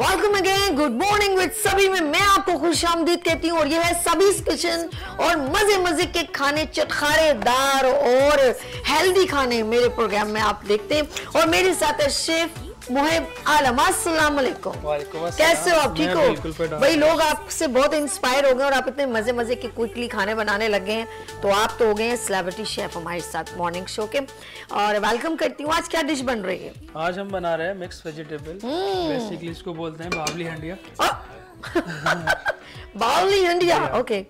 Welcome again, good morning with सभी में मैं आपको खुशामदीद कहती हूँ और ये है सबीज किचन और मजे मजे के खाने, चटखारेदार और हेल्दी खाने मेरे प्रोग्राम में आप देखते हैं। और मेरे साथ है शेफ मुहिब आलम। अस्सलाम वालेकुम। कैसे हो आप? ठीक हो भाई? लोग आपसे बहुत इंस्पायर हो गए और आप इतने मजे मजे के क्विकली खाने बनाने लग गए हैं, तो आप तो हो गए हैं सेलिब्रिटी शेफ हमारे साथ मॉर्निंग शो के। और वेलकम करती हूँ। आज क्या डिश बन रही है? आज हम बना रहे हैं मिक्स वेजिटेबल, बेसिकली इसको बोलते हैं बावली हंडिया। बावली हंडिया, ओके।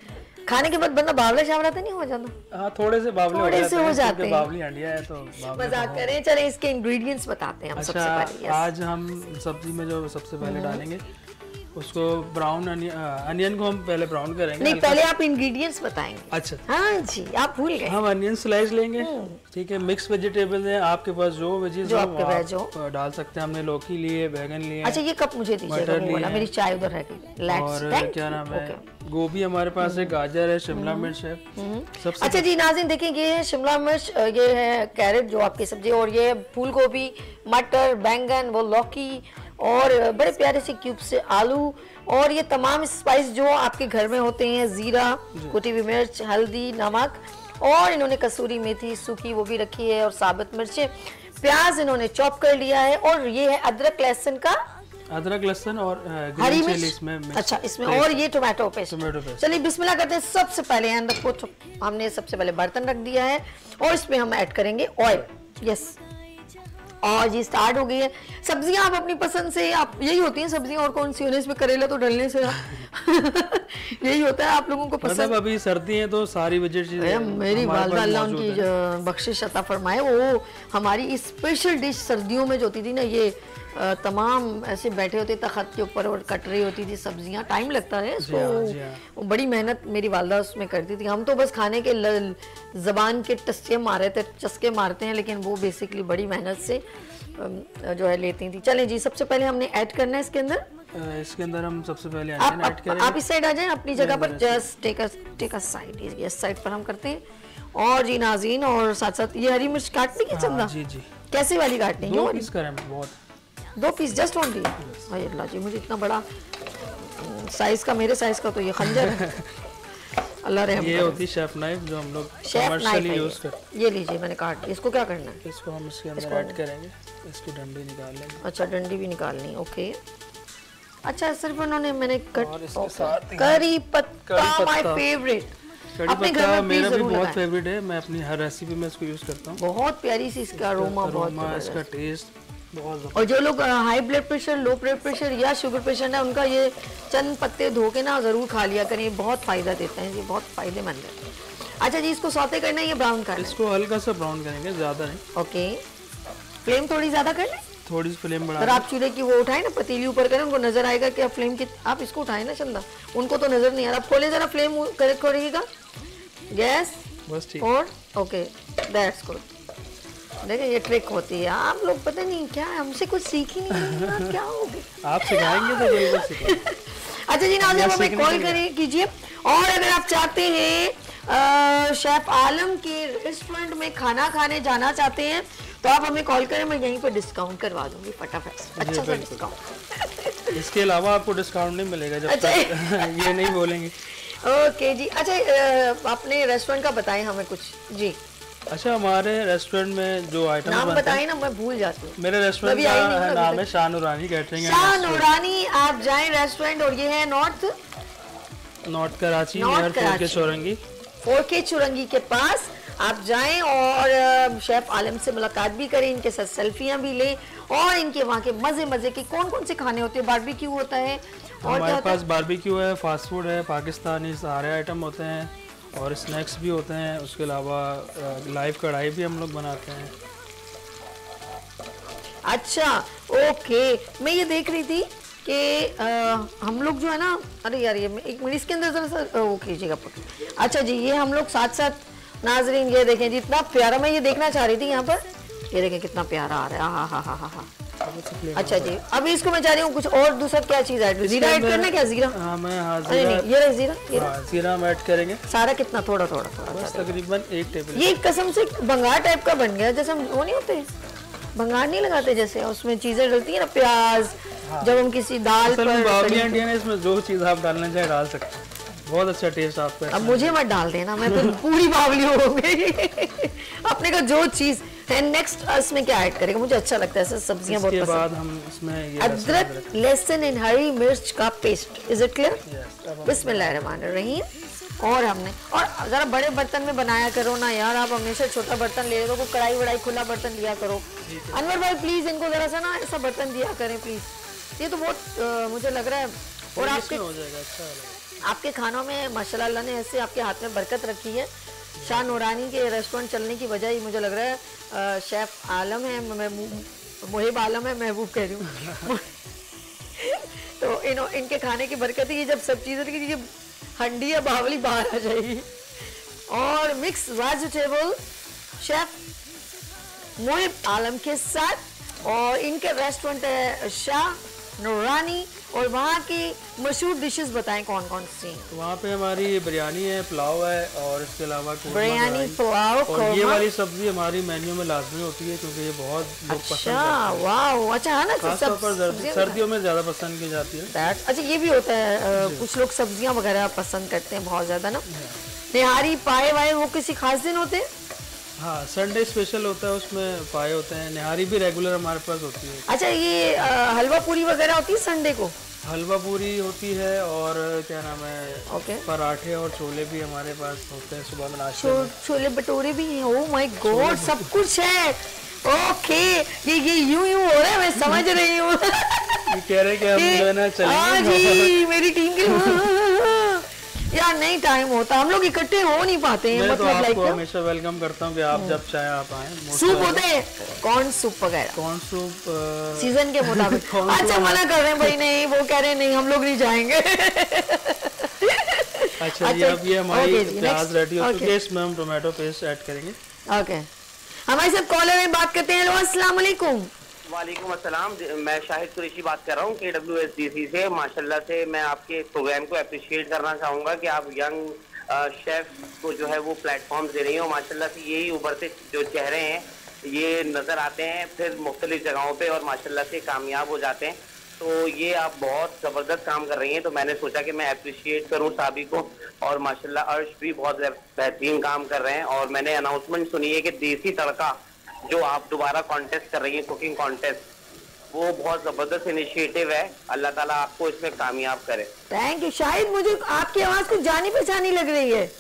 खाने के बाद बंदा बावला शावला तो नहीं हो जाता? हाँ, थोड़े से बावले हो जाते हैं। बावली हंडिया है तो मजाक करें। चले इसके इंग्रेडिएंट्स बताते हैं हम। सबसे पहले आज हम सब्जी में जो सबसे पहले डालेंगे उसको ब्राउन अनियन को हम पहले ब्राउन करेंगे। नहीं, पहले आप इंग्रेडिएंट्स बताएंगे। अच्छा, हाँ जी, आप भूल गए। हम अनियन स्लाइस लेंगे, ठीक है। मिक्स वेजिटेबल है, आपके पास जो वेजीज जो आपके पास जो डाल सकते हैं। हमने लौकी लिए, बैगन लिए। अच्छा, ये कप मुझे दीजिए, मेरी चाय उधर रह गई। और क्या नाम है, गोभी हमारे पास है, गाजर है, शिमला मिर्च है। अच्छा जी नाज़रीन, देखिए ये है शिमला मिर्च, ये है कैरेट जो आपकी सब्जी, और ये फूल गोभी, मटर, बैंगन, वो लौकी, और बड़े प्यारे से क्यूब से आलू, और ये तमाम स्पाइस जो आपके घर में होते हैं, जीरा, कुटी हुई मिर्च, हल्दी, नमक, और इन्होंने कसूरी मेथी सूखी वो भी रखी है, और साबुत मिर्चें, प्याज इन्होंने चॉप कर लिया है, और ये है अदरक लहसुन का, अदरक लहसुन और हरी मिर्च। अच्छा, इसमें और ये टोमेटो पेस्ट। चलिए बिस्मिल्लाह करते हैं। सबसे पहले हमने सबसे पहले बर्तन रख दिया है और इसमें हम ऐड करेंगे ऑयल। यस, और ये स्टार्ट हो गई है। सब्जियां आप अपनी पसंद से, आप यही होती हैं सब्जियां, और कौन सी होने, इसमें करेला तो डलने से यही होता है आप लोगों को पसंद। मतलब अभी सर्दी है तो सारी वेजिटेबल मेरी वालदा अल्लाह उनकी बख्शिश अता फरमाए, वो हमारी स्पेशल डिश सर्दियों में जो होती थी ना, ये तमाम ऐसे बैठे होते तखत के ऊपर और कट रही होती थी सब्जियां। टाइम लगता है इसको, बड़ी मेहनत मेरी वालदा उसमें करती थी। हम तो बस खाने के ज़बान के चस्के मारते हैं, लेकिन वो बेसिकली बड़ी मेहनत से जो है लेती थी। चलें जी, सबसे पहले हमने ऐड करना है इसके अंदर हम सबसे पहले ऐड करेंगे। आप इस साइड आ जाएं अपनी जगह पर, जस्ट टेक अ साइड, इस साइड पर हम करते हैं। और जी नाज़रीन, और साथ साथ ये हरी मिर्च काटनी है चंदा? जी जी। कैसी वाली काटनी है? 2 पीस करें, बहुत 2 पीस जस्ट ओनली। अल्लाह जी, मुझे इतना बड़ा साइज का, मेरे साइज का तो ये खंजर है। अल्लाह रहम। ये होती शेफ नाइफ जो हम लोग कमर्शियली यूज करते हैं। ये लीजिए, मैंने काट दिया। इसको क्या करना है? इसको हम इसके अंदर ऐड करेंगे, इसकी डंडी निकाल लेंगे। अच्छा, डंडी भी निकालनी, ओके। अच्छा, सिर्फ उन्होंने मैंने करी पत्ता, माय फेवरेट। अपने घर में मेरा भी बहुत फेवरेट है, मैं अपनी हर रेसिपी में इसको यूज करता हूँ। बहुत प्यारी सी इसका अरोमा, बहुत इसका टेस्ट बहुत। और जो लोग high blood pressure, low blood pressure या शुगर पेशेंट है, उनका ये चंद पत्ते धो के ना जरूर खा लिया करें, बहुत फायदा देते हैं, ये बहुत फायदेमंद है। अच्छा जी, इसको सौते करना है या ब्राउन करना है? इसको हल्का सा ब्राउन करेंगे, ज्यादा नहीं। ओके, फ्लेम थोड़ी ज्यादा कर लें, थोड़ी सी फ्लेम बढ़ा। अगर आप चूल्हे की वो उठाए ना, पतीली ऊपर करें, उनको नजर आएगा कि आप फ्लेम की, आप इसको उठाए ना चंदा, उनको तो नजर नहीं आ रहा। आप खोले जरा, फ्लेम करेक्ट करिएगा, गैस बस ठीक। और ओके, दैट्स गुड। देखिए ये ट्रिक होती है, आप लोग पता नहीं क्या हमसे कुछ सीख ही नहीं, क्या हो गया? आप सिखाएंगे तो जरूर सीखेंगे। अच्छा जी नाज़रीन, हमें कॉल करें कीजिए, और अगर आप चाहते हैं शेफ आलम के रेस्टोरेंट में खाना खाने जाना चाहते हैं तो आप हमें कॉल करें, मैं यहीं पर डिस्काउंट करवा दूंगी फटाफट, अच्छा सा डिस्काउंट। इसके अलावा आपको डिस्काउंट नहीं मिलेगा जब तक ये नहीं बोलेंगे। ओके जी। अच्छा, अपने रेस्टोरेंट का बताएं हमें कुछ जी। अच्छा, हमारे रेस्टोरेंट में जो आइटम नाम बताएं ना, मैं भूल जाती हूँ। मेरे रेस्टोरेंट का नाम है शाह नूरानी कैटरिंग। शाह नूरानी, आप जाएं रेस्टोरेंट, और ये है नॉर्थ कराची, नियर 4K चौरंगी। 4K चौरंगी के पास आप जाएं और शेफ आलम से मुलाकात भी करें, इनके साथ सेल्फियां भी लें, और इनके वहाँ के मजे के कौन से खाने होते हैं। बारबेक्यू होता है, और हमारे पास बारबेक्यू है, फास्ट फूड है, पाकिस्तानी सारे आइटम होते हैं, और स्नैक्स भी होते हैं। उसके अलावा लाइव कढ़ाई भी हम लोग बनाते हैं। अच्छा, ओके। मैं ये देख रही थी कि हम लोग जो है ना, अरे यार ये एक मिनट इसके अंदर जरा सा वो कीजिएगा। अच्छा जी, ये हम लोग साथ साथ नाजरीन ये देखें जितना प्यारा, मैं ये देखना चाह रही थी यहाँ पर, ये देखें कितना प्यारा आ रहा है। हाँ। अच्छा जी, अभी इसको मैं चाह रही हूँ कुछ और दूसरा क्या चीज ऐड, जीरा ऐड करना है क्या? जीरा, जीरा हम ऐड करेंगे। सारा कितना? थोड़ा तकरीबन 1 टेबल। ये कसम से भंगार टाइप का बन गया, जैसे हम वो नहीं होते भंगार नहीं लगाते, जैसे उसमें चीजें डलती है ना, प्याज, जब हम किसी दाल असल में पर बावली इंडियन है, इसमें जो चीज़ आप डालना चाहे डाल सकते हैं, बहुत अच्छा टेस्ट आपका। अब मुझे मत डाल देना, मैं तो पूरी बावली हो गई। अपने का जो चीज है। नेक्स्ट इसमें क्या ऐड करेगा? मुझे अच्छा लगता है ऐसे सब्जियां बहुत पसंद। इसके बाद हम इसमें ये अदरक, लहसुन एंड हरी मिर्च का पेस्ट। Is it clear? बिस्मिल्लाहिर्रहमानिर्रहीम। और हमने और जरा बड़े बर्तन में बनाया करो ना यार, आप हमेशा छोटा बर्तन ले रहे हो, कढ़ाई वढ़ाई खुला बर्तन लिया करो। अनवर भाई प्लीज इनको जरा सा ना ऐसा बर्तन दिया करें प्लीज। ये तो बहुत मुझे लग रहा है। और आपके हो जाएगा अच्छा। आपके खानों में माशाल्लाह अल्लाह ने ऐसे आपके हाथ में बरकत रखी है। शाह नूरानी के रेस्टोरेंट चलने की वजह ही मुझे लग रहा है शेफ आलम है, मुहिब आलम है, महबूब कह रही हूँ। तो इनके खाने की बरकत ही जब सब चीज़ें की हंडी या बावली बाहर आ जाएगी। और मिक्स वेजिटेबल शेफ मुहिब आलम के साथ। और इनके रेस्टोरेंट है शाह नूरानी। और वहाँ की मशहूर डिशेस बताएं कौन कौन सी? तो वहाँ पे हमारी बिरयानी है, पुलाव है, और इसके अलावा बिरयानी, पुलाव, और ये वाली सब्जी हमारी मेन्यू में लाजमी होती है क्योंकि ये बहुत लोग पसंद करते हैं। वाह, अच्छा है ना, खासतौर पर सर्दियों में ज्यादा पसंद की जाती है। अच्छा ये भी होता है, कुछ लोग सब्जियां वगैरह पसंद करते हैं बहुत ज्यादा ना। निहारी पाए वाए वो किसी खास दिन होते हैं? हाँ, संडे स्पेशल होता है, उसमें पाए होते हैं। निहारी भी रेगुलर हमारे पास होती है। अच्छा, ये हलवा पूरी वगैरह होती है संडे को? हलवा पूरी होती है, और क्या नाम है, पराठे और छोले भी हमारे पास होते हैं सुबह में नाश्ते में। छोले भटूरे भी हैं। ओह माय गॉड, सब कुछ है। ओके, ये यूं हो रहा है, मैं समझ रही हूँ। ये कह रहे कि हम जो है ना चलेंगे। जी मेरी टीम के यार नहीं टाइम होता, हम लोग इकट्ठे हो नहीं पाते हैं। मैं तो आपको हमेशा वेलकम करता हूँ कि आप जब चाहे आप आए। सूप होते हैं, कॉर्न सूप वगैरह, कॉर्न सूप सीजन के मुताबिक। अच्छा मना कर रहे हैं भाई, नहीं वो कह रहे हैं नहीं हम लोग नहीं जाएंगे। अच्छा जी, अब ये हमारी प्याज रेडी हो चुकी है, इसमें हम टोमेटो पेस्ट ऐड करेंगे। ओके, हमारे साथ कॉलर में बात करते हैं। अस्सलाम वालेकुम। वालेकुम अस्सलाम, मैं शाहिद कुरैशी बात कर रहा हूँ KWSDC से। माशाल्लाह से मैं आपके प्रोग्राम को अप्रिशिएट करना चाहूँगा कि आप यंग शेफ को जो है वो प्लेटफॉर्म दे रही हो। माशाल्लाह से यही उभरते जो चेहरे हैं ये नज़र आते हैं फिर मुख्तलिफ जगहों पे, और माशाल्लाह से कामयाब हो जाते हैं। तो ये आप बहुत ज़बरदस्त काम कर रही हैं, तो मैंने सोचा कि मैं अप्रिशिएट करूँ साबी को। और माशाल्लाह अर्श भी बहुत बेहतरीन काम कर रहे हैं। और मैंने अनाउंसमेंट सुनी है कि देसी तड़का जो आप दोबारा कॉन्टेस्ट कर रही हैं, कुकिंग कॉन्टेस्ट, वो बहुत जबरदस्त इनिशिएटिव है। अल्लाह ताला आपको इसमें कामयाब करे। Thank you. शाहिद, मुझे आपकी आवाज कुछ जानी पहचानी लग रही है।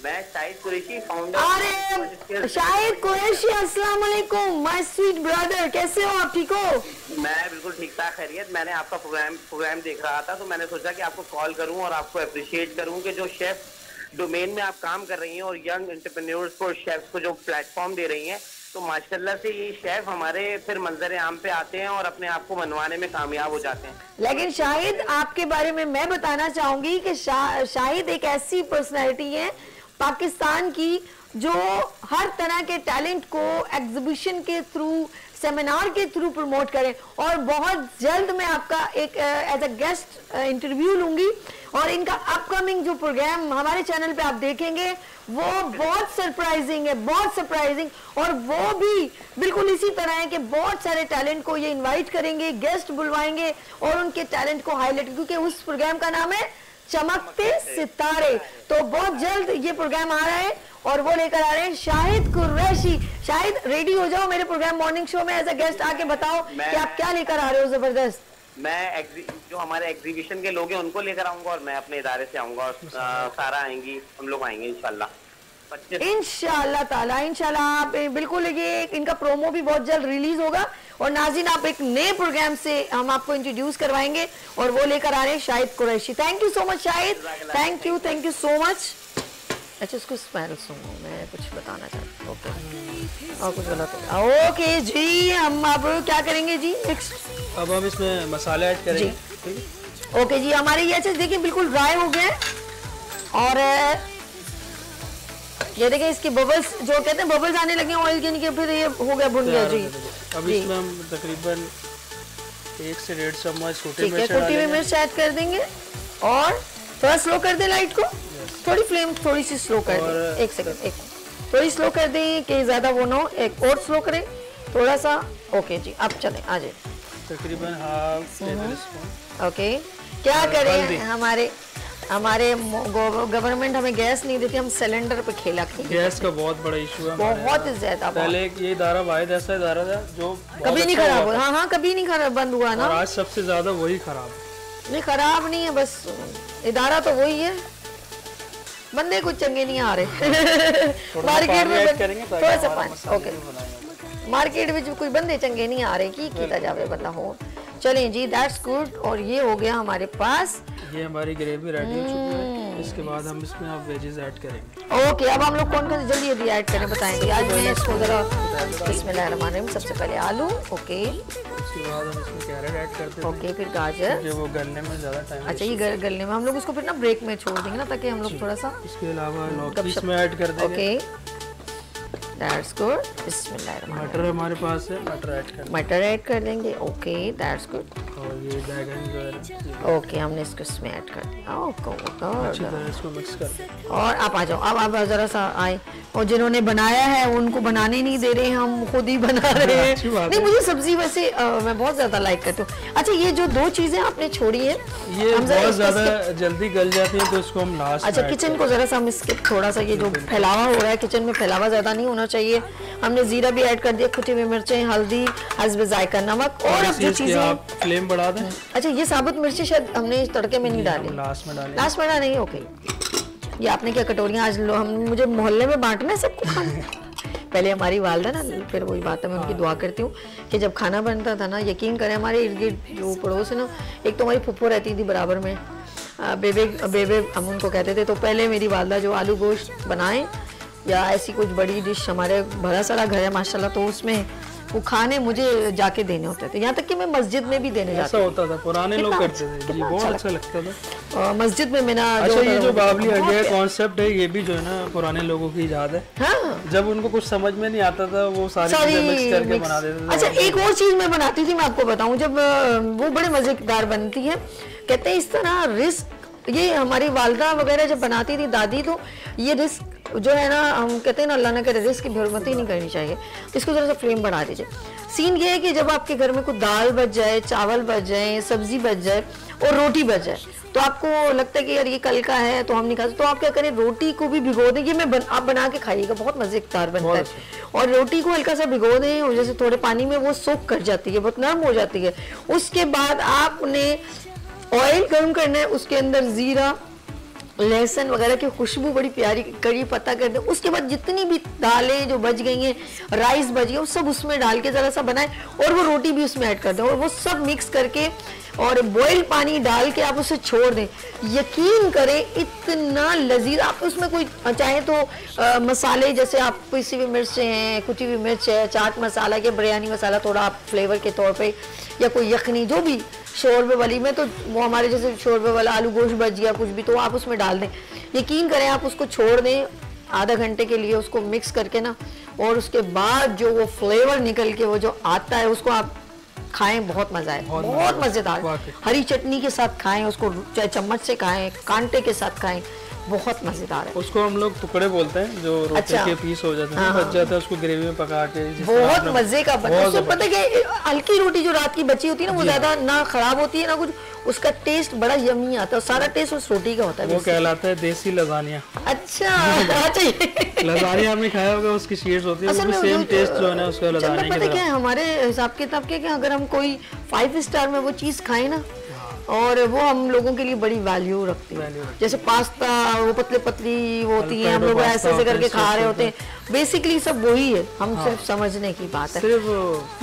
मैं शाहिद कुरैशी, फाउंडर। अरे शाहिद कुरैशी, अस्सलाम वालेकुम माय स्वीट ब्रदर, कैसे हो आप? ठीक हो? मैं बिल्कुल ठीक ठाक, खैरियत। मैंने आपका प्रोग्राम देख रहा था, तो मैंने सोचा कि आपको कॉल करूं और आपको अप्रिशिएट करूं कि जो शेफ डोमेन में आप काम कर रही हैं और यंग एंटरप्रेन्योर्स को, शेफ्स को जो प्लेटफॉर्म दे रही हैं, तो माशाल्लाह से ये शेफ हमारे फिर मंजर आम पे आते हैं और अपने आप को मनवाने में कामयाब हो जाते हैं। लेकिन शाहिद, आपके बारे में मैं बताना चाहूंगी कि शाहिद एक ऐसी पर्सनैलिटी है पाकिस्तान की जो हर तरह के टैलेंट को एग्जीबिशन के थ्रू, सेमिनार के थ्रू प्रमोट करें। और बहुत जल्द मैं आपका एक एज अ गेस्ट इंटरव्यू लूंगी, और इनका अपकमिंग जो प्रोग्राम हमारे चैनल पे आप देखेंगे वो बहुत सरप्राइजिंग है, बहुत सरप्राइजिंग। और वो भी बिल्कुल इसी तरह है कि बहुत सारे टैलेंट को ये इनवाइट करेंगे, गेस्ट बुलवाएंगे और उनके टैलेंट को हाईलाइट, क्योंकि उस प्रोग्राम का नाम है चमकते सितारे। तो बहुत जल्द ये प्रोग्राम आ रहा है और वो लेकर आ रहे हैं शाहिद कुरैशी। शाहिद रेडी हो जाओ मेरे प्रोग्राम मॉर्निंग शो में एज अ गेस्ट, आके बताओ कि आप क्या लेकर आ रहे हो जबरदस्त। मैं जो हमारे एग्जीबिशन के लोग हैं उनको लेकर आऊंगा, और मैं अपने इदारे से आऊंगा, और सारा आएंगी, हम लोग आएंगे इंशाल्लाह ताला। इंशाल्लाह आप बिल्कुल, ये इनका प्रोमो भी बहुत जल्द रिलीज होगा। और नाज़रीन, आप एक नए प्रोग्राम से हम आपको इंट्रोड्यूस करवाएंगे और वो लेकर आ रहे हैं Shahid Qureshi. Thank you so much Shahid, thank you so much. अच्छा, इसको स्मेल सुनो, मैं कुछ बताना चाहती हूँ। ओके, और कुछ गलत हो? ओके जी, हम अब क्या करेंगे जी नेक्स्ट? अब हम इसमें मसाले ऐड करेंगे। ओके जी, हमारे ये अच्छे देखिए बिल्कुल ड्राई हो गए, और ये देखिए इसके बबल्स, जो कहते हैं बबल्स आने लगे ऑयल के, नहीं फिर ये हो गया, भुन गया जी। अब इसमें हम तकरीबन 1 से 1.5 चम्मच कुटी हुई मिर्च ऐड कर देंगे, और थोड़ा स्लो कर दें लाइट को, थोड़ी फ्लेम थोड़ी सी स्लो कर दें। एक सेकंड, थोड़ी स्लो कर दें कि ज्यादा वो ना हो, एक और स्लो करें थोड़ा सा। ओके जी, अब चलें, आ जाए। तकरीबन हाफ टेबल स्पून। ओके, क्या करें, हमारे गवर्नमेंट हमें गैस नहीं देती, हम सिलेंडर पे खेला खेल। गैस का बहुत बड़ा इशू है, बहुत ज्यादा। पहले ये इदारा वाहिद ऐसा इदारा था जो कभी नहीं खराब हुआ। हाँ, कभी नहीं खराब बंद हुआ ना। और आज सबसे ज्यादा वही खराब। नहीं, खराब नहीं है, बस इदारा तो वही है, बंदे कुछ चंगे नहीं आ रहे। मार्केट में थोड़ा सा पानी, ओके, मार्केट में कोई बंदे चंगे नहीं आ रहे की कीता जावे बंदा हो। चलें जी, दैट्स गुड। और ये हो गया हमारे पास, ये हमारी ग्रेवी रेडी हो चुकी है। इसके बाद हम इसमें आप वेजेस ऐड करेंगे। ओके, अब हम लोग कौन कौन जल्दी जल्दी ऐड करें बताएंगे। आज मैं इसको जरा बिस्मिल्लाहिर्रहमानिर्रहीम, सबसे पहले आलू, ओके, उसके बाद हम इसमें कैरेट ऐड करते हैं, ओके, फिर गाजर, जो वो गलने में ज़्यादा टाइम। अच्छा, ये गलने में हम लोग उसको फिर ना ब्रेक में छोड़ देंगे ना, ताकि हम लोग थोड़ा सा। इसके अलावा लौकी इसमें ऐड कर देंगे। Okay, that's good. बिस्मिल्लाहिर्रहमानिर्रहीम, मटर हमारे पास है, मटर ऐड कर, मटर ऐड कर देंगे। Okay, that's good. और ये बैगन जो है, ओके, हमने इसको इसमें ऐड कर दिया। अच्छी तरह इसको मिक्स कर दें। और आप आ जाओ, अब आप जरा सा आए। और जिन्होंने बनाया है उनको बनाने नहीं दे रहे, हम खुद ही बना रहे हैं। नहीं, मुझे सब्जी वैसे मैं बहुत ज्यादा लाइक करती हूँ। अच्छा, ये जो दो चीजें आपने छोड़ी है, ये बहुत ज्यादा जल्दी गल जाती है, तो इसको हम लास्ट। अच्छा, किचन को जरा सा हम इसके थोड़ा सा, ये जो फैलावा हो रहा है किचन में, फैलावा ज्यादा नहीं होना चाहिए। हमने जीरा भी ऐड कर दिया, कुटी हुई मिर्चें, हल्दी, हस्ब जायका नमक। और अब जो चीजें आप फ्लेम बढ़ा दें। अच्छा, ये साबुत मिर्ची शायद हमने तड़के में नहीं डाली, लास्ट में डालें। लास्ट में डालेंगे। ओके, ये आपने क्या कटोरियाँ आज हम मुझे मोहल्ले में बांटना है सबको खाना। पहले हमारी वालदा ना, फिर वही बात है, मैं उनकी दुआ करती हूँ कि जब खाना बनता था ना, यकीन करें हमारे इर्द गिर्द जो पड़ोस है ना, एक तो हमारी फुप्पो रहती थी बराबर में, बेबे हम उनको कहते थे। तो पहले मेरी वालदा जो आलू गोश्त बनाए या ऐसी कुछ बड़ी डिश, हमारे बड़ा सारा घर है माशाल्लाह, तो उसमें वो खाने मुझे जाके देने होते थे, यहाँ तक कि मैं मस्जिद में भी देने जाती। ऐसा होता था, पुराने लोग करते थे जी, बहुत अच्छा लगता था। मस्जिद में मेरा अच्छा, ये जो बावली अगेयर कॉन्सेप्ट है, ये भी जो है ना पुराने लोगों की याद है। हाँ, जब उनको कुछ समझ में नहीं आता था, वो सारी चीजें मिक्स करके बना देते थे। अच्छा, एक और चीज मैं बनाती थी, मैं आपको बताऊं, जब वो बड़े मजेदार बनती है। कहते हैं इस तरह रिस्क, ये हमारी वालदा वगैरह जब बनाती थी दादी, तो ये रिस्क जो है ना, हम कहते हैं ना, अल्लाह ना करे रिस्क की हिम्मत ही नहीं करनी चाहिए। इसको जरा सा फ्लेम बढ़ा दीजिए। सीन ये है कि जब आपके घर में कुछ दाल बच जाए, चावल बच जाए, सब्जी बच जाए और रोटी बच जाए, तो आपको लगता है कि यार ये कल का है तो हम नहीं खाते, तो आप क्या करें, रोटी को भी भिगो दें। ये आप बना के खाइएगा, बहुत मजेदार बनता है। और रोटी को हल्का सा भिगो दें, और जैसे थोड़े पानी में वो सोख कर जाती है, बहुत नरम हो जाती है। उसके बाद आपने ऑयल गर्म करना है, उसके अंदर जीरा, लहसुन वगैरह की खुशबू बड़ी प्यारी, कड़ी पत्ता कर दे। उसके बाद जितनी भी दालें जो बच गई हैं, राइस बच गए, वो सब उसमें डाल के ज़रा सा बनाएं, और वो रोटी भी उसमें ऐड कर दें, और वो सब मिक्स करके और बॉइल्ड पानी डाल के आप उसे छोड़ दें। यकीन करें इतना लजीज। आप उसमें कोई चाहे तो मसाले, जैसे आप पिसी हुई मिर्चें हैं, कुटी हुई मिर्च है, चाट मसाला या बिरयानी मसाला थोड़ा आप फ्लेवर के तौर पे, या कोई यखनी जो भी शोरबे वाली में, तो वो हमारे जैसे शोरबे वाला आलू गोश्त बच गया कुछ भी, तो आप उसमें डाल दें। यकीन करें आप उसको छोड़ दें आधा घंटे के लिए, उसको मिक्स करके ना, और उसके बाद जो वो फ्लेवर निकल के वो जो आता है, उसको आप खाएं, बहुत मजा है, बहुत मजेदार। हरी चटनी के साथ खाएं उसको, चाहे चम्मच से खाएं, कांटे के साथ खाएं, बहुत मजेदार है। उसको हम लोग टुकड़े बोलते हैं, जो रोटी अच्छा, के पीस हो जाते हैं, बच जाता है, उसको ग्रेवी में पका के बहुत मजे का बनता है। पता है कि हल्की रोटी जो रात की बची होती है ना, वो ज्यादा ना खराब होती है ना कुछ, उसका टेस्ट बड़ा यमी आता है, सारा टेस्ट उस रोटी का होता है। वो कहलाता है देसी लजानिया। अच्छा, लजानिया आपने खाया होगा, उसकी शीट्स होती है, वो सेम टेस्ट जो है ना उसका लजानिया की तरह। पता है हमारे हिसाब किताब के कि अगर हम कोई 5 स्टार में वो चीज खाएं ना, और वो हम लोगों के लिए बड़ी वैल्यू रखती है। जैसे पास्ता, वो पतली पतली होती है, हम लोग ऐसे ऐसे करके खा रहे होते हैं, बेसिकली सब वही है, हम सिर्फ समझने की बात है। सिर्फ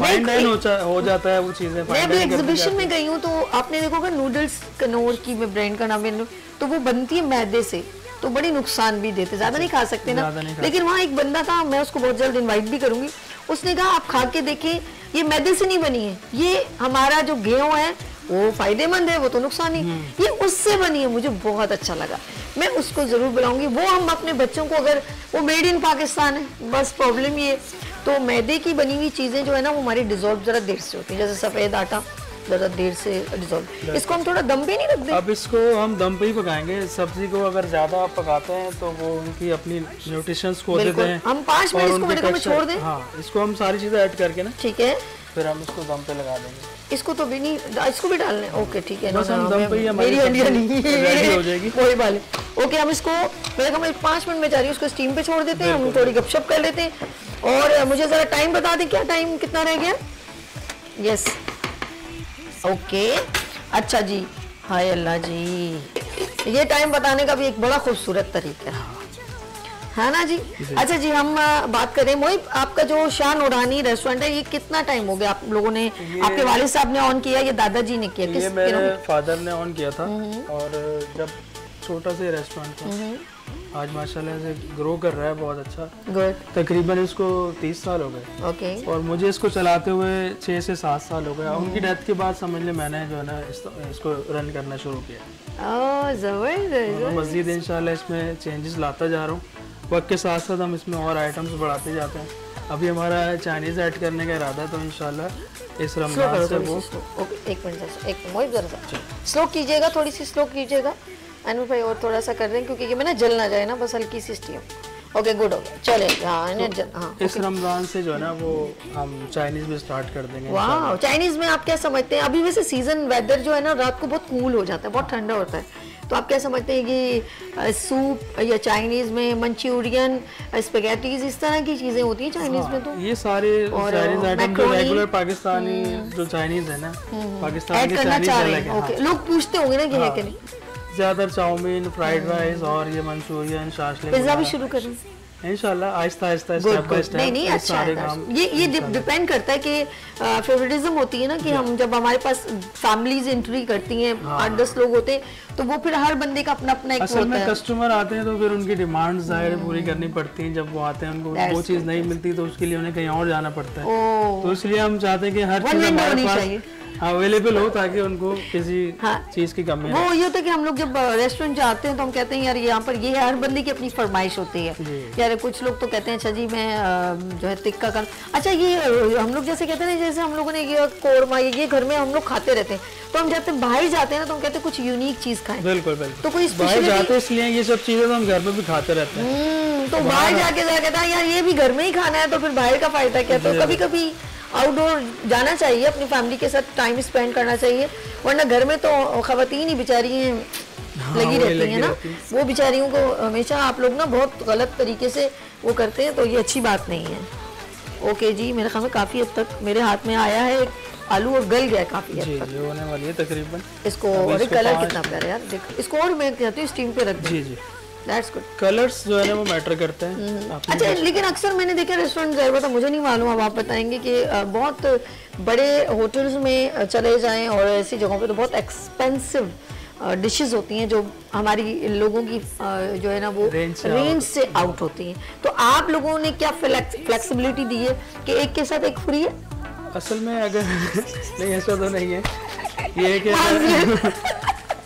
फाइन डाइन हो जाता है वो चीजें। मैं अभी एग्जीबिशन में गई हूँ, तो आपने देखोगा नूडल्स कनौर की, मैं ब्रांड का नाम है, तो वो बनती है मैदे से, तो बड़ी नुकसान भी देते, ज्यादा नहीं खा सकते ना। लेकिन वहाँ एक बंदा था, मैं उसको बहुत जल्द इन्वाइट भी करूंगी, उसने कहा आप खा के देखें, ये मैदे से नहीं बनी है, ये हमारा जो गेहूं है वो फायदेमंद है, वो तो नुकसान नहीं, ये उससे बनी है। मुझे बहुत अच्छा लगा, मैं उसको जरूर बुलाऊंगी। वो हम अपने बच्चों को, अगर वो मेड इन पाकिस्तान है, बस प्रॉब्लम ये, तो मैदे की बनी हुई चीजें जो है ना, वो हमारी डिजोल्व जरा देर से होती है, जैसे सफेद आटा जरा देर से डिजोल्व। इसको हम थोड़ा दम पे नहीं रख दें? अब इसको हम दम पे ही पकाएंगे। सब्जी को अगर ज्यादा आप पकाते हैं तो वो उनकी अपनी न्यूट्रिशंस खो देते हैं। हम 5 मिनट इसको छोड़ दें। हाँ, इसको हम सारी चीजें ऐड करके ना, ठीक है, फिर हम इसको दम पे लगा देंगे। इसको तो भी नहीं, इसको भी डालना है। ओके ठीक है, बस हम दम पे ही मेरी हड्डियां नहीं रेडी हो जाएगी। वही वाले। ओके हम इसको, मैंने कहा मैं 5 मिनट में जा रही हूँ, उसको स्टीम पे छोड़ देते हैं, हम थोड़ी गपशप कर लेते हैं। और मुझे जरा टाइम बता दें, क्या टाइम कितना रह गया? यस ओके अच्छा जी, हाय अल्लाह जी, ये टाइम बताने का भी एक बड़ा खूबसूरत तरीका है ना जी। अच्छा जी, हम बात करें मोहिब, आपका जो शाह नूरानी रेस्टोरेंट है, ये कितना टाइम हो गया आप लोगों ने, आपके वालिद साहब ने ऑन किया या दादाजी ने किया? ये मेरे फादर ने ऑन किया था, और जब छोटा सा रेस्टोरेंट था, आज माशाल्लाह से ग्रो कर रहा है बहुत अच्छा। गुड। तकरीबन इसको 30 साल हो गए। ओके। और मुझे इसको चलाते हुए 6 से 7 साल हो गए। उनकी डेथ के बाद समझ ले मैंने जो है ना इसको रन करना शुरू किया। जबरदस्त। मज़ीद इंशाल्लाह इसमें चेंजेस लाता जा रहा हूँ, वक्त के साथ साथ हम इसमें और आइटम्स बढ़ाते जाते हैं। अभी हमारा चाइनीज़ ऐड करने का इरादा है, तो इंशाल्लाह इस रमज़ान से वो। ओके एक मिनट, एक मोहिब जरा स्लो कीजिएगा, थोड़ी सी स्लो कीजिएगा अनूप भाई, और थोड़ा सा कर दें क्योंकि ये में ना जल ना जाए ना, बस हल्की सी स्टीम। ओके गुड हो गया, चले। हाँ इस रमज़ान से जो है ना वो हम चाइनीज़ भी स्टार्ट कर देंगे। वाह, चाइनीज़ में आप क्या समझते हैं? अभी वैसे सीजन वेदर जो है ना रात को बहुत कूल हो जाता है, बहुत ठंडा होता है, तो आप क्या समझते हैं कि सूप या चाइनीज़ में मंचूरियन, स्पेगेटीज, इस तरह की चीज़ें होती हैं चाइनीज़ में? तो ये सारे चाइनीज़ आइटम जो रेगुलर पाकिस्तानी जो चाइनीज़ है ना, पाकिस्तानी के चाइनीज़ अलग है। ओके, लोग पूछते होंगे ना कि है कि नहीं? ज़्यादातर चाउमीन, फ्राइड राइस और ये मंचूरियन, शाशलिक, पिज़्ज़ा भी शुरू करें इंशाल्लाह Aahista Aahista, step by step. नहीं अच्छा है, ये डिपेंड करता है कि फेवरेटिज्म होती है ना, कि हम जब हमारे पास फैमिलीज एंट्री करती हैं, 8-10 लोग होते हैं, तो वो फिर हर बंदे का अपना अपना एक असल में कस्टमर आते हैं तो फिर उनकी डिमांड जाहिर पूरी करनी पड़ती है। जब वो आते हैं उनको वो चीज़ नहीं मिलती तो उसके लिए उन्हें कहीं और जाना पड़ता है, तो इसलिए हम चाहते हैं कि हर चीज़ हमारे पास अवेलेबल हो, ताकि उनको किसी चीज की कमी वो ये होता है कि हम लोग जब रेस्टोरेंट जाते हैं तो हम कहते हैं यार यहाँ पर ये हर बंदे की अपनी फरमाइश होती है यार। कुछ लोग तो कहते हैं अच्छा जी मैं जो है टिक्का कर, अच्छा ये हम लोग जैसे कहते हैं जैसे हम लोगों ने ये कोरमा ये घर में हम लोग खाते रहते हैं, तो हम जब बाहर जाते हैं ना तो हम कहते हैं कुछ यूनिक चीज खाएं। बिल्कुल बिल्कुल, तो कोई बाहर जाते हैं इसलिए ये सब चीजें तो हम घर में भी खाते रहते हैं। तो बाहर जाके कहता है यार ये भी घर में ही खाना है, तो फिर बाहर का फायदा क्या? तो कभी कभी आउटडोर जाना चाहिए, अपनी फैमिली के साथ टाइम स्पेंड करना चाहिए, वरना घर में तो खवातीन ही बेचारी हैं लगी रहती हैं ना, वो बेचारियों को हमेशा आप लोग ना बहुत गलत तरीके से वो करते हैं, तो ये अच्छी बात नहीं है। ओके जी, मेरे ख्याल में काफ़ी हद तक मेरे हाथ में आया है आलू और गल गया है काफ़ी हद तक, होने वाली है तकरीबन। इसको और कलर कितना प्यारा यार, देखो इसको और मैं कहती हूँ स्टीम पे रख दो। जी जी, दैट्स गुड। कलर्स जो है ना वो मैटर करते हैं। अच्छा, लेकिन अक्सर मैंने देखा रेस्टोरेंट ज़रूर था, मुझे नहीं मालूम, अब आप बताएंगे कि बहुत बड़े होटल्स में चले जाएं और ऐसी जगहों पे तो बहुत एक्सपेंसिव डिशेस होती हैं जो हमारी लोगों की जो है ना वो रेंज से आउट होती हैं, तो आप लोगों ने क्या फ्लेक्सिबिलिटी दी है कि एक के साथ एक फ्री है? असल में अगर नहीं ऐसा तो नहीं है, ये है कि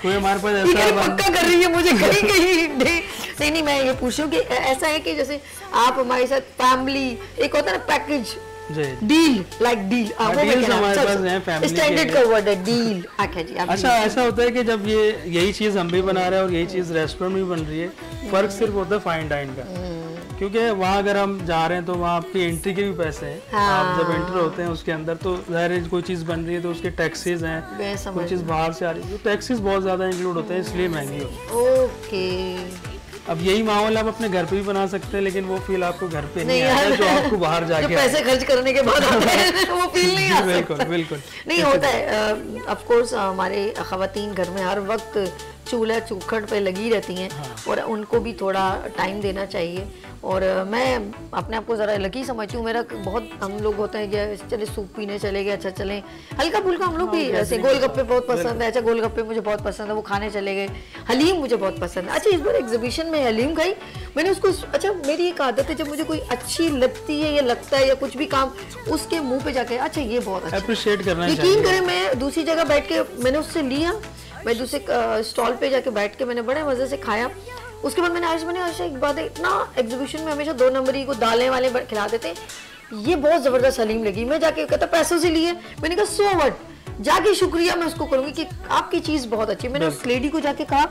कोई हमारे पास ऐसा पक्का कर रही है मुझे कहीं नहीं मैं ये पूछ रही हूँ कि ऐसा है कि जैसे आप हमारे साथ फैमिली एक होता है ना package deal, like deal standard का वर्ड है डील। अच्छा, ऐसा होता है कि जब ये यही चीज हम भी बना रहे हैं और यही चीज रेस्टोरेंट में बन रही है, फर्क सिर्फ होता है फाइन डाइन का, क्योंकि वहाँ अगर हम जा रहे हैं तो वहाँ आपकी एंट्री के भी पैसे हैं। आप जब एंटर होते हैं उसके अंदर तो जाहिर है कोई चीज़ बन रही है तो उसके टैक्सेस हैं, कोई चीज़ बाहर से आ रही है तो टैक्सेस बहुत ज़्यादा इंक्लूड होते हैं, इसलिए महंगी होती है। ओके, अब यही माहौल आप अपने घर पे भी बना सकते हैं, लेकिन वो फील आपको घर पे नहीं आता जो आपको बाहर जाके पैसे खर्च करने के बाद वो फील नहीं आता। बिल्कुल बिल्कुल नहीं होता है। ऑफ कोर्स हमारे खवातीन घर में हर वक्त चूल्हा चौखट पे लगी रहती हैं और उनको भी थोड़ा टाइम देना चाहिए, और मैं अपने आप को ज़रा लकी समझती हूँ। मेरा बहुत हम लोग होते हैं कि चले सूप पीने चले गए, अच्छा चलें हल्का फुल्का, हम लोग भी ऐसे गोलगप्पे बहुत पसंद है, अच्छा गोलगप्पे मुझे बहुत पसंद है, वो खाने चले गए। हलीम मुझे बहुत पसंद है, अच्छा इस बार एग्जीबिशन में हलीम खाई मैंने उसको। अच्छा मेरी एक आदत है जब मुझे कोई अच्छी लगती है या लगता है या कुछ भी काम उसके मुँह पे जाके अच्छा ये बहुत अच्छा अप्रिशिएट करना चाहिए। यकीन करें मैं दूसरी जगह बैठ के मैंने उससे लिया, मैं दूसरे स्टॉल पे जाके बैठ के मैंने बड़े मजे से खाया। उसके बाद मैंने आज एक बात है, इतना एग्जीबिशन में हमेशा 2 नंबरी को दालें वाले खिला देते हैं, ये बहुत जबरदस्त हलीम लगी। मैं जाके कहता पैसों से लिए, मैंने कहा सो व्हाट, जाके शुक्रिया मैं उसको करूंगी कि आपकी चीज बहुत अच्छी है। मैंने उस लेडी को जाके कहा,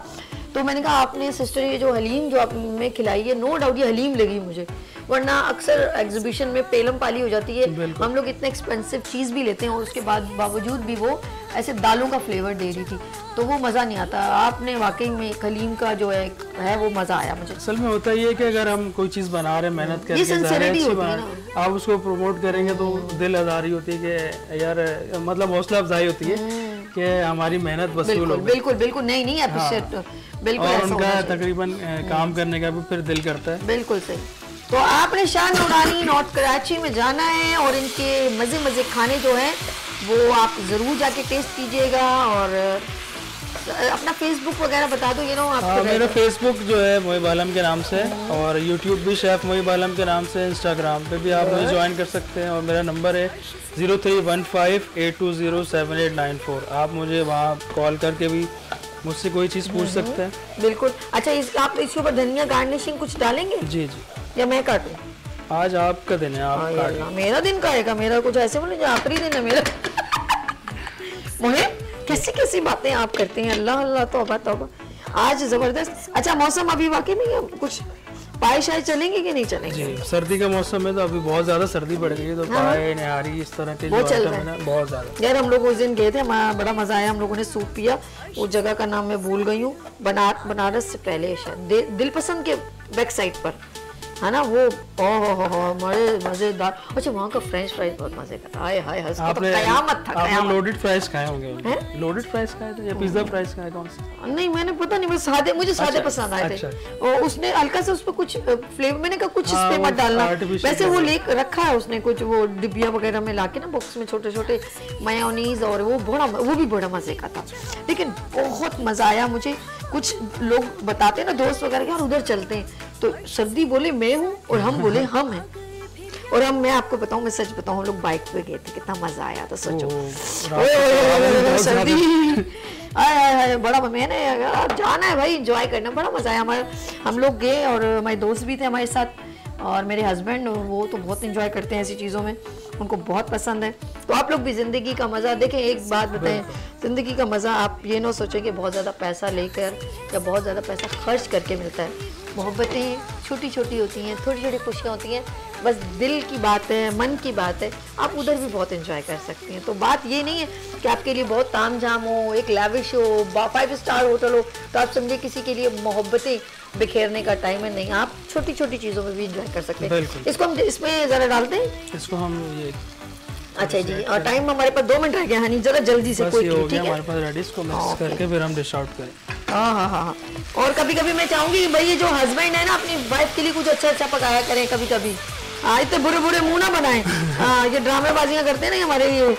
तो मैंने कहा आपने सिस्टर ये जो हलीम जो आपने खिलाई है, नो डाउट ये हलीम लगी मुझे, वरना अक्सर एग्जीबिशन में पेलम पाली हो जाती है, हम लोग इतने एक्सपेंसिव चीज़ भी लेते हैं और उसके बाद बावजूद भी वो ऐसे दालों का फ्लेवर दे रही थी, तो वो मज़ा नहीं आता। आपने वाकई में कलीम का जो है वो मज़ा आया मुझे। असल में होता ये है कि अगर हम कोई चीज़ बना रहे हैं मेहनत करके, आप उसको प्रमोट करेंगे तो दिल आज़ारी होती है कि यार, मतलब हौसला अफजाई होती है कि हमारी मेहनत वसूल हो। बिल्कुल बिल्कुल, नहीं अप्रिशिएट बिल्कुल, और उनका तकरीबन काम करने का भी फिर दिल करता है। बिल्कुल सही। तो आपने शान नूरानी नॉर्थ कराची में जाना है और इनके मज़े खाने जो हैं वो आप ज़रूर जाके टेस्ट कीजिएगा। और अपना फेसबुक वगैरह बता दो, आप। मेरा फेसबुक जो है मोहिब आलम के नाम से, और यूट्यूब भी शेफ मोहिब आलम के नाम से, इंस्टाग्राम पे भी आप मुझे ज्वाइन कर सकते हैं और मेरा नंबर है 0315820789 आप मुझे वहाँ कॉल करके भी मुझसे कोई चीज़ पूछ सकते हैं। बिल्कुल। अच्छा, आप इसके ऊपर धनिया गार्निशिंग कुछ डालेंगे? जी, या मैं काटूं? आज आपका दिन है, आप काट। मेरा दिन का है, मेरा कुछ ऐसे बोले जो आखिरी दिन है मेरा। मोहिब, कैसी बातें आप करते हैं, अल्लाह अल्लाह, तौबा तौबा। आज जबरदस्त। अच्छा, मौसम अभी वाकई में कुछ पाए शायद चलेंगे कि नहीं चलेंगे? जी, सर्दी का मौसम है तो अभी बहुत ज्यादा सर्दी बढ़ गई है, तो पाए निहारी इस तरह के वो चल रहा है बहुत ज्यादा। यार, हम लोग उस दिन गए थे, बड़ा मजा आया, हम लोगों ने सूप पिया। वो जगह का नाम मैं भूल गई हूँ, बनारस से पहले शायद दिल पसंद के बैक साइड पर है ना वो। मजेदार। अच्छा, वहाँ का फ्रेंच फ्राइज बहुत मजे का था। हाय आपने कयामत था। आपने लोडेड फ्राइज खाए होंगे? लोडेड फ्राइज खाए थे या पिज्जा फ्राइज खाए? कौन सा? नहीं, मैंने पता नहीं, बस मुझे सादे पसंद आए थे। और उसने हल्का सा उस पर कुछ फ्लेवर, मैंने कहा कुछ इस पे मत डालना, वैसे वो ले रखा है उसने कुछ वो डिब्बिया वगैरह में लाके ना बॉक्स में छोटे मायोनीज, और वो भी बड़ा मजे का था। लेकिन बहुत मजा आया मुझे। कुछ लोग बताते हैं ना, दोस्त वगैरह, यार उधर चलते हैं, तो सर्दी बोले मैं हूँ और हम बोले हम हैं। और मैं आपको बताऊं, मैं सच बताऊं, हम लोग बाइक पे गए थे, कितना मजा आया था, सोचो। सर्दी आय बड़ा, मैंने जाना है भाई, एंजॉय करना, बड़ा मजा आया। हम लोग गए और हमारे दोस्त भी थे हमारे साथ, और मेरे हस्बैंड, वो तो बहुत एंजॉय करते हैं ऐसी चीज़ों में, उनको बहुत पसंद है। तो आप लोग भी ज़िंदगी का मज़ा देखें। एक बात बताएं, ज़िंदगी का मज़ा आप ये ना सोचें कि बहुत ज़्यादा पैसा लेकर या बहुत ज़्यादा पैसा खर्च करके मिलता है। मोहब्बतें छोटी छोटी होती हैं, थोड़ी छोटी खुशियाँ होती हैं, बस दिल की बात है, मन की बात है, आप उधर भी बहुत एंजॉय कर सकती हैं। तो बात ये नहीं है कि आपके लिए बहुत ताम झाम हो, एक लैविश हो, 5 स्टार होटल हो, तो आप समझे किसी के लिए मोहब्बतें बिखेरने का टाइम है। नहीं, आप छोटी छोटी चीज़ों में भी एंजॉय कर सकते हैं। इसको हम इसमें ज़रा डालते हैं, इसको हम ये। अच्छा जी, और टाइम हमारे पास 2 मिनट रह गया, हनी जरा जल्दी से कोई हो गया हमारे पास रेडी, इसको मिक्स करके फिर हम डिश आउट करें। हाँ। और कभी मैं चाहूंगी भाई, ये जो हस्बैंड है ना, अपनी वाइफ के लिए कुछ अच्छा पकाया करें कभी। आज तो बुरे मुंह ना बनाएं। ये ड्रामेबाजियां करते हैं ना हमारे, यूं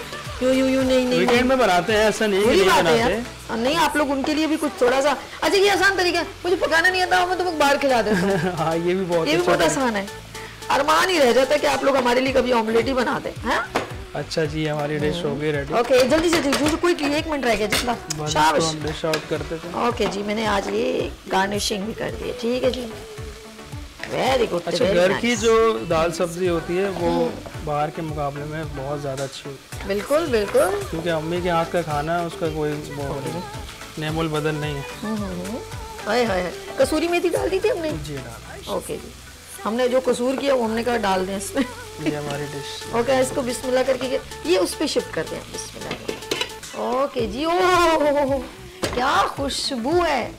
नहीं वीकेंड में बनाते हैं, ऐसा नहीं बुरी बात है यार। नहीं, आप लोग उनके लिए भी कुछ थोड़ा सा। अच्छा, ये आसान तरीका है, मुझे पकाना नहीं आता, मैं तुम्हें बाहर खिला देता हूँ। हाँ, ये भी बहुत आसान है। अरमान ही रह जाता है कि आप लोग हमारे लिए कभी ऑमलेट ही बना दें। अच्छा जी, हमारी डिश हो गई रेडी। ओके, जल्दी से क्विक 1 मिनट रह गया जितना। शाबाश, हम डिश आउट करते थे। ओके जी, मैंने आज ये गार्निशिंग भी कर दी है। ठीक है जी, वेरी गुड। अच्छा, घर की जो दाल सब्जी होती है वो बाहर के मुकाबले में बहुत ज़्यादा अच्छी होती है। बिल्कुल, क्योंकि अम्मी के हाथ का खाना, उसका कोई नेमोल बदल नहीं है। हाय कसूरी मेथी डाल दी थी हमने? जी, डाल। ओके जी, हमने जो कसूर किया वो हमने कहा डाल दें इसमें। ये हमारी डिश। ओके, इसको बिस्मिल्लाह करके ये उस पे शिफ्ट कर दें, बिस्मिल्लाह। ओके जी, ओह क्या खुशबू है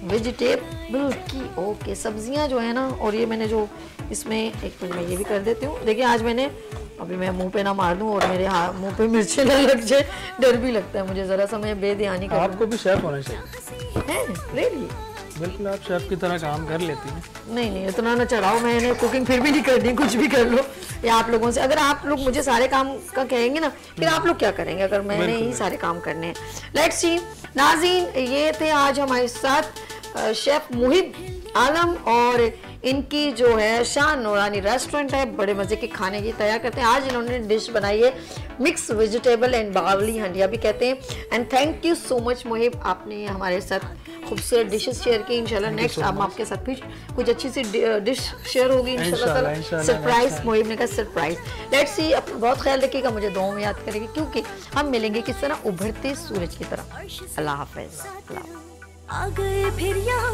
वेजिटेबल की। ओके, सब्जियां जो है ना, और ये मैंने जो इसमें, एक मिनट में ये भी कर देती हूँ। देखिए, आज मैंने, अभी मैं मुंह पे ना मार दूं और मेरे मुंह पे मिर्ची ना लग जाए, डर भी लगता है मुझे, जरा सा मैं बेध्यानी कर। आपको भी शेफ होना चाहिए। है रियली? बिल्कुल, आप शेफ की तरह काम कर लेती हैं। नहीं, इतना ना चढ़ाओ, मैंने कुकिंग फिर भी नहीं करनी, कुछ भी कर लो। या आप लोगों से, अगर आप लोग मुझे सारे काम का कहेंगे ना, फिर आप लोग क्या करेंगे अगर मैंने ही सारे काम करने हैं। लेट्स सी नाज़रीन, ये थे आज हमारे साथ शेफ मोहिब आलम, और इनकी जो है शान नूरानी रेस्टोरेंट है, बड़े मज़े के खाने की तैयार करते हैं। आज इन्होंने डिश बनाई है मिक्स वेजिटेबल एंड बावली हंडिया भी कहते हैं। And thank you so much Mohib, आपने हमारे साथ खूबसूरत डिशेस शेयर की। इंशाल्लाह नेक्स्ट हम आपके साथ फिर कुछ अच्छी सी डिश शेयर होगी इंशाल्लाह। सरप्राइज, मोहिब ने कहा सरप्राइज। लेट्स सी, अपना बहुत ख्याल रखिएगा, मुझे दुआओं में याद करेंगे, क्योंकि हम मिलेंगे किस तरह, उभरते सूरज की तरह। अल्लाह हाफिज़। आ गए फिर यहाँ